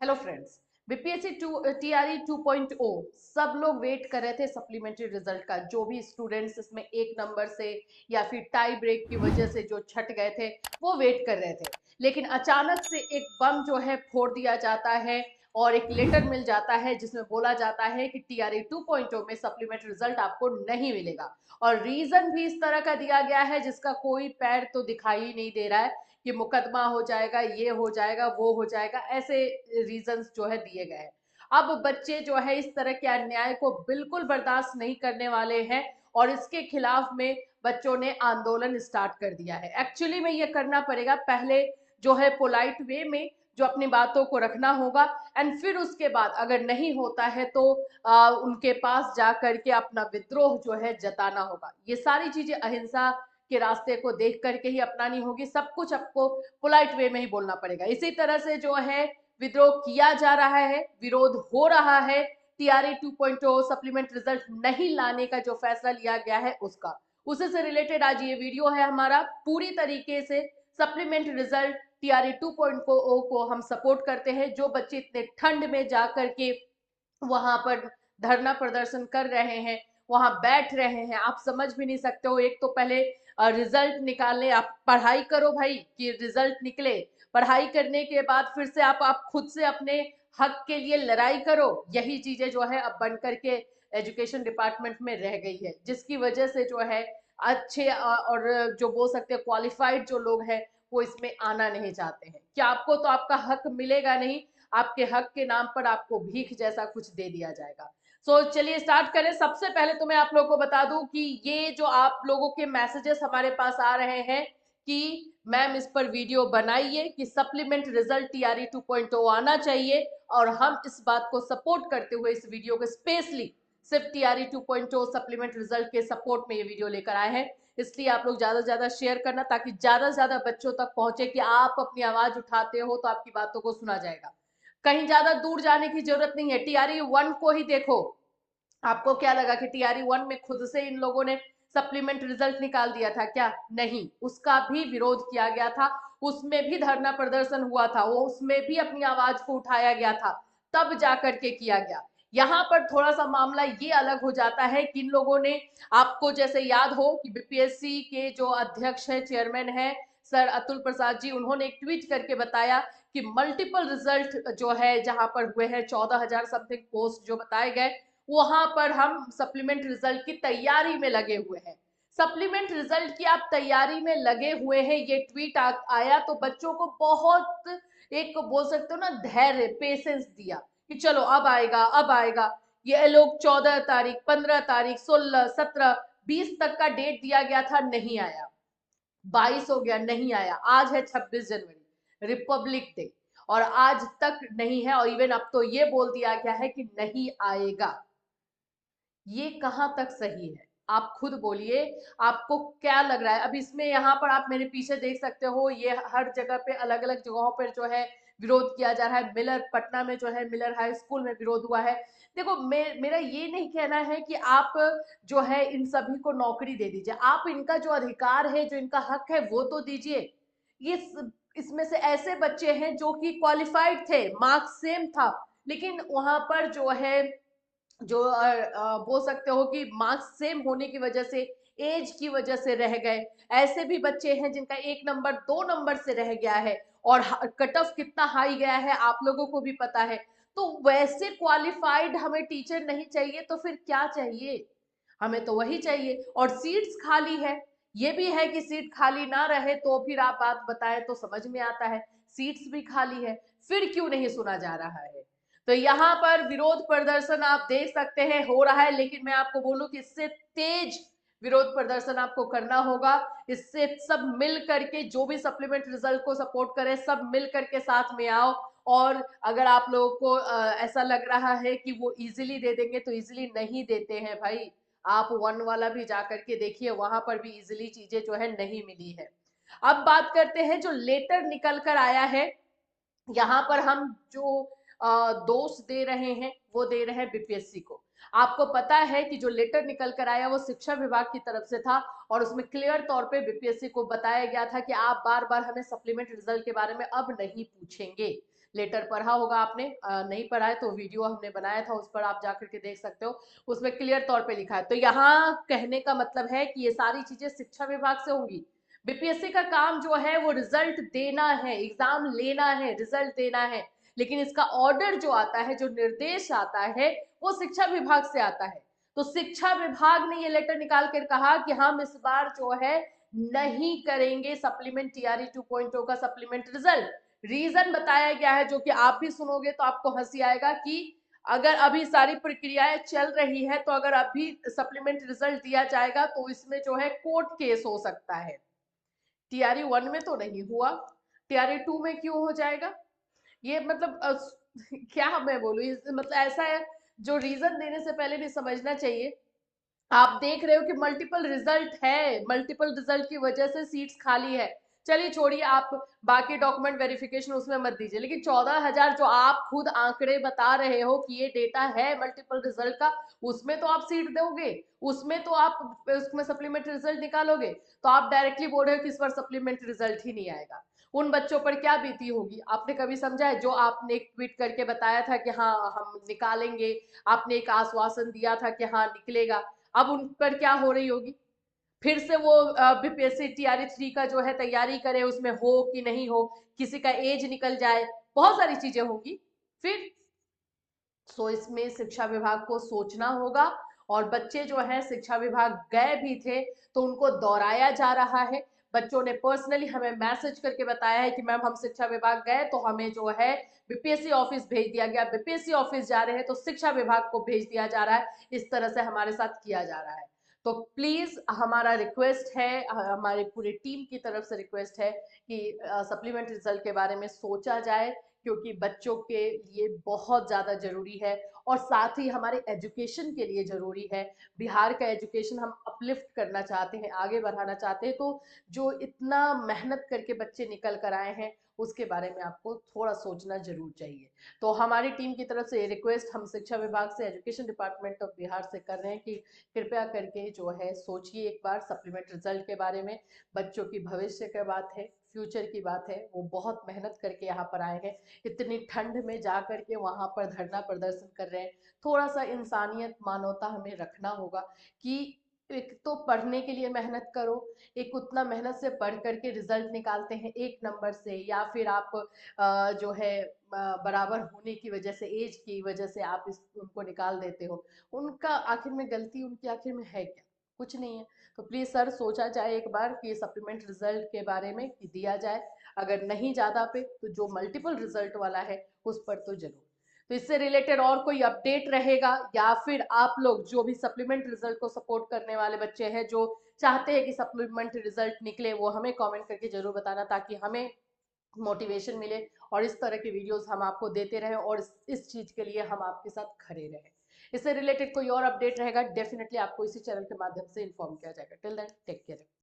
Hello friends. BPSC TRE 2.0 सब लोग wait कर रहे थे सप्लीमेंट्री रिजल्ट का। जो भी स्टूडेंट्स इसमें एक नंबर से या फिर टाई ब्रेक की वजह से जो छट गए थे वो वेट कर रहे थे, लेकिन अचानक से एक बम जो है फोड़ दिया जाता है और एक लेटर मिल जाता है जिसमें बोला जाता है कि टीआरई 2.0 में सप्लीमेंट्री रिजल्ट आपको नहीं मिलेगा। और रीजन भी इस तरह का दिया गया है जिसका कोई पैर तो दिखाई नहीं दे रहा है कि मुकदमा हो जाएगा, ये हो जाएगा, वो हो जाएगा, ऐसे रीजंस जो है दिए गए हैं। अब बच्चे जो है इस तरह के अन्याय को बिल्कुल बर्दाश्त नहीं करने वाले हैं और इसके खिलाफ में बच्चों ने आंदोलन स्टार्ट कर दिया है। एक्चुअली में ये करना पड़ेगा, पहले जो है पोलाइट वे में जो अपनी बातों को रखना होगा एंड फिर उसके बाद अगर नहीं होता है तो उनके पास जा करके अपना विद्रोह जो है जताना होगा। ये सारी चीजें अहिंसा के रास्ते को देख करके ही अपनानी होगी। सब कुछ आपको पोलाइट वे में ही बोलना पड़ेगा। इसी तरह से जो है विद्रोह किया जा रहा है, विरोध हो रहा है टीआरई 2.0 सप्लीमेंट रिजल्ट नहीं लाने का जो फैसला लिया गया है उसका। उसी से रिलेटेड आज ये वीडियो है हमारा। पूरी तरीके से सप्लीमेंट रिजल्ट टीआरई 2.0 को हम सपोर्ट करते हैं। जो बच्चे इतने ठंड में जा करके वहां पर धरना प्रदर्शन कर रहे हैं, वहां बैठ रहे हैं, आप समझ भी नहीं सकते हो। एक तो पहले रिजल्ट निकालने आप पढ़ाई करो भाई कि रिजल्ट निकले, पढ़ाई करने के बाद फिर से आप खुद से अपने हक के लिए लड़ाई करो। यही चीजें जो है अब बन करके एजुकेशन डिपार्टमेंट में रह गई है, जिसकी वजह से जो है अच्छे और जो बोल सकते हैं क्वालिफाइड जो लोग हैं वो इसमें आना नहीं चाहते हैं कि आपको तो आपका हक मिलेगा नहीं, आपके हक के नाम पर आपको भीख जैसा कुछ दे दिया जाएगा। चलिए स्टार्ट करें। सबसे पहले तो मैं आप लोगों को बता दूं कि ये जो आप लोगों के मैसेजेस हमारे पास आ रहे हैं कि मैम इस पर वीडियो बनाइए कि सप्लीमेंट रिजल्ट टीआरई 2.0 आना चाहिए, और हम इस बात को सपोर्ट करते हुए इस वीडियो को स्पेशली सिर्फ टीआरई 2.0 सप्लीमेंट रिजल्ट के सपोर्ट में ये वीडियो लेकर आए हैं। इसलिए आप लोग ज्यादा से ज्यादा शेयर करना ताकि ज्यादा से ज्यादा बच्चों तक पहुंचे कि आप अपनी आवाज उठाते हो तो आपकी बातों को सुना जाएगा। कहीं ज्यादा दूर जाने की जरूरत नहीं है, टीआरई 1 को ही देखो। आपको क्या लगा कि टीआरई 1 में खुद से इन लोगों ने सप्लीमेंट रिजल्ट निकाल दिया था क्या? नहीं, उसका भी विरोध किया गया था, उसमें भी धरना प्रदर्शन हुआ था, वो उसमें भी अपनी आवाज को उठाया गया था, तब जाकर के किया गया। यहाँ पर थोड़ा सा मामला ये अलग हो जाता है कि इन लोगों ने, आपको जैसे याद हो कि बीपीएससी के जो अध्यक्ष है, चेयरमैन है सर अतुल प्रसाद जी, उन्होंने एक ट्वीट करके बताया कि मल्टीपल रिजल्ट जो है जहां पर हुए हैं 14,000 समथिंग पोस्ट जो बताए गए, वहां पर हम सप्लीमेंट रिजल्ट की तैयारी में लगे हुए हैं। सप्लीमेंट रिजल्ट की आप तैयारी में लगे हुए हैं, ये ट्वीट आया तो बच्चों को बहुत, एक बोल सकते हो ना, धैर्य, पेशेंस दिया कि चलो अब आएगा अब आएगा। ये लोग 14 तारीख, 15 तारीख, 16, 17, 20 तक का डेट दिया गया था, नहीं आया। 22 हो गया, नहीं आया। आज है 26 जनवरी, रिपब्लिक डे, और आज तक नहीं है। और इवन अब तो ये बोल दिया गया है कि नहीं आएगा। ये कहां तक सही है? आप खुद बोलिए, आपको क्या लग रहा है? अब इसमें यहाँ पर आप मेरे पीछे देख सकते हो, ये हर जगह पे अलग अलग जगहों पर जो है विरोध किया जा रहा है। मिलर पटना में जो है मिलर हाई स्कूल में विरोध हुआ है। देखो, मेरा ये नहीं कहना है कि आप जो है इन सभी को नौकरी दे दीजिए, आप इनका जो अधिकार है, जो इनका हक है वो तो दीजिए। ये इसमें से ऐसे बच्चे हैं जो कि क्वालिफाइड थे, मार्क्स सेम था, लेकिन वहां पर जो है जो बोल सकते हो कि मार्क्स सेम होने की वजह से, एज की वजह से रह गए। ऐसे भी बच्चे हैं जिनका 1 नंबर 2 नंबर से रह गया है, और कट ऑफ कितना हाई गया है आप लोगों को भी पता है। तो वैसे क्वालिफाइड हमें टीचर नहीं चाहिए तो फिर क्या चाहिए? हमें तो वही चाहिए। और सीट्स खाली है, ये भी है कि सीट खाली ना रहे तो फिर आप बात बताएं तो समझ में आता है। सीट्स भी खाली है, फिर क्यों नहीं सुना जा रहा है? तो यहाँ पर विरोध प्रदर्शन आप देख सकते हैं हो रहा है, लेकिन मैं आपको बोलूं कि इससे तेज विरोध प्रदर्शन आपको करना होगा। इससे सब मिल करके, जो भी सप्लीमेंट रिजल्ट को सपोर्ट करे, सब मिल करके साथ में आओ। और अगर आप लोगों को ऐसा लग रहा है कि वो इजीली दे देंगे, तो इजीली नहीं देते हैं भाई। आप 1 वाला भी जा करके देखिए, वहां पर भी इजीली चीजें जो है नहीं मिली है। अब बात करते हैं जो लेटर निकल कर आया है। यहाँ पर हम जो दोष दे रहे हैं वो दे रहे हैं बीपीएससी को। आपको पता है कि जो लेटर निकल कर आया वो शिक्षा विभाग की तरफ से था, और उसमें क्लियर तौर पे बीपीएससी को बताया गया था कि आप बार बार हमें सप्लीमेंट रिजल्ट के बारे में अब नहीं पूछेंगे। लेटर पढ़ा होगा आपने, नहीं पढ़ा है तो वीडियो हमने बनाया था, उस पर आप जाकर के देख सकते हो, उसमें क्लियर तौर पे लिखा है। तो यहाँ कहने का मतलब है कि ये सारी चीजें शिक्षा विभाग से होंगी। बीपीएससी का काम जो है वो रिजल्ट देना है, एग्जाम लेना है, रिजल्ट देना है, लेकिन इसका ऑर्डर जो आता है, जो निर्देश आता है, वो शिक्षा विभाग से आता है। तो शिक्षा विभाग ने ये लेटर निकाल कर कहा कि हम इस बार जो है नहीं करेंगे सप्लीमेंट टीआरई 2.0 का सप्लीमेंट रिजल्ट। रीजन बताया गया है जो कि आप भी सुनोगे तो आपको हंसी आएगा कि अगर अभी सारी प्रक्रियाएं चल रही है तो अगर अभी सप्लीमेंट रिजल्ट दिया जाएगा तो इसमें जो है कोर्ट केस हो सकता है। टीआरई 1 में तो नहीं हुआ, टीआरई 2 में क्यों हो जाएगा? ये मतलब क्या मैं बोलूं, मतलब ऐसा है जो रीजन देने से पहले भी समझना चाहिए। आप देख रहे हो कि मल्टीपल रिजल्ट है, मल्टीपल रिजल्ट की वजह से सीट्स खाली है। चलिए छोड़िए, आप बाकी डॉक्यूमेंट वेरिफिकेशन उसमें मत दीजिए, लेकिन 14,000 जो आप खुद आंकड़े बता रहे हो कि ये डेटा है मल्टीपल रिजल्ट का, उसमें तो आप सीट दोगे, उसमें तो आप उसमें सप्लीमेंट्री रिजल्ट निकालोगे, तो आप डायरेक्टली बोल रहे हो कि इस बार सप्लीमेंट्री रिजल्ट ही नहीं आएगा। उन बच्चों पर क्या बीती होगी, आपने कभी समझा है? जो आपने एक ट्वीट करके बताया था कि हाँ हम निकालेंगे, आपने एक आश्वासन दिया था कि हाँ निकलेगा, अब उन पर क्या हो रही होगी? फिर से वो बीपीएससी टीआरई 3 का जो है तैयारी करे, उसमें हो कि नहीं हो, किसी का एज निकल जाए, बहुत सारी चीजें होंगी फिर। सो इसमें शिक्षा विभाग को सोचना होगा। और बच्चे जो है शिक्षा विभाग गए भी थे तो उनको दोहराया जा रहा है। बच्चों ने पर्सनली हमें मैसेज करके बताया है कि मैम हम शिक्षा विभाग गए तो हमें जो है बीपीएससी ऑफिस भेज दिया गया, बीपीएससी ऑफिस जा रहे हैं तो शिक्षा विभाग को भेज दिया जा रहा है, इस तरह से हमारे साथ किया जा रहा है। तो प्लीज हमारा रिक्वेस्ट है, हमारी पूरी टीम की तरफ से रिक्वेस्ट है कि सप्लीमेंट रिजल्ट के बारे में सोचा जाए, क्योंकि बच्चों के लिए बहुत ज़्यादा ज़रूरी है और साथ ही हमारे एजुकेशन के लिए ज़रूरी है। बिहार का एजुकेशन हम अपलिफ्ट करना चाहते हैं, आगे बढ़ाना चाहते हैं, तो जो इतना मेहनत करके बच्चे निकल कर आए हैं उसके बारे में आपको थोड़ा सोचना जरूर चाहिए। तो हमारी टीम की तरफ से ये रिक्वेस्ट हम शिक्षा विभाग से, एजुकेशन डिपार्टमेंट ऑफ बिहार से कर रहे हैं कि कृपया करके जो है सोचिए एक बार सप्लीमेंट रिजल्ट के बारे में। बच्चों की भविष्य की बात है, फ्यूचर की बात है, वो बहुत मेहनत करके यहाँ पर आए हैं, इतनी ठंड में जा करके वहां पर धरना प्रदर्शन कर रहे हैं। थोड़ा सा इंसानियत, मानवता हमें रखना होगा कि एक तो पढ़ने के लिए मेहनत करो, एक उतना मेहनत से पढ़ करके रिजल्ट निकालते हैं एक नंबर से, या फिर आप जो है बराबर होने की वजह से, एज की वजह से आप उनको निकाल देते हो। उनका आखिर में गलती उनकी आखिर में है क्या? कुछ नहीं है। तो प्लीज सर सोचा जाए एक बार कि सप्लीमेंट रिजल्ट के बारे में कि दिया जाए, अगर नहीं ज्यादा पे तो जो मल्टीपल रिजल्ट वाला है उस पर तो जरूर। तो इससे रिलेटेड और कोई अपडेट रहेगा, या फिर आप लोग जो भी सप्लीमेंट रिजल्ट को सपोर्ट करने वाले बच्चे हैं जो चाहते हैं कि सप्लीमेंट रिजल्ट निकले, वो हमें कमेंट करके जरूर बताना, ताकि हमें मोटिवेशन मिले और इस तरह के वीडियोस हम आपको देते रहें और इस चीज के लिए हम आपके साथ खड़े रहें। इससे रिलेटेड कोई और अपडेट रहेगा डेफिनेटली आपको इसी चैनल के माध्यम से इन्फॉर्म किया जाएगा। Till then take care.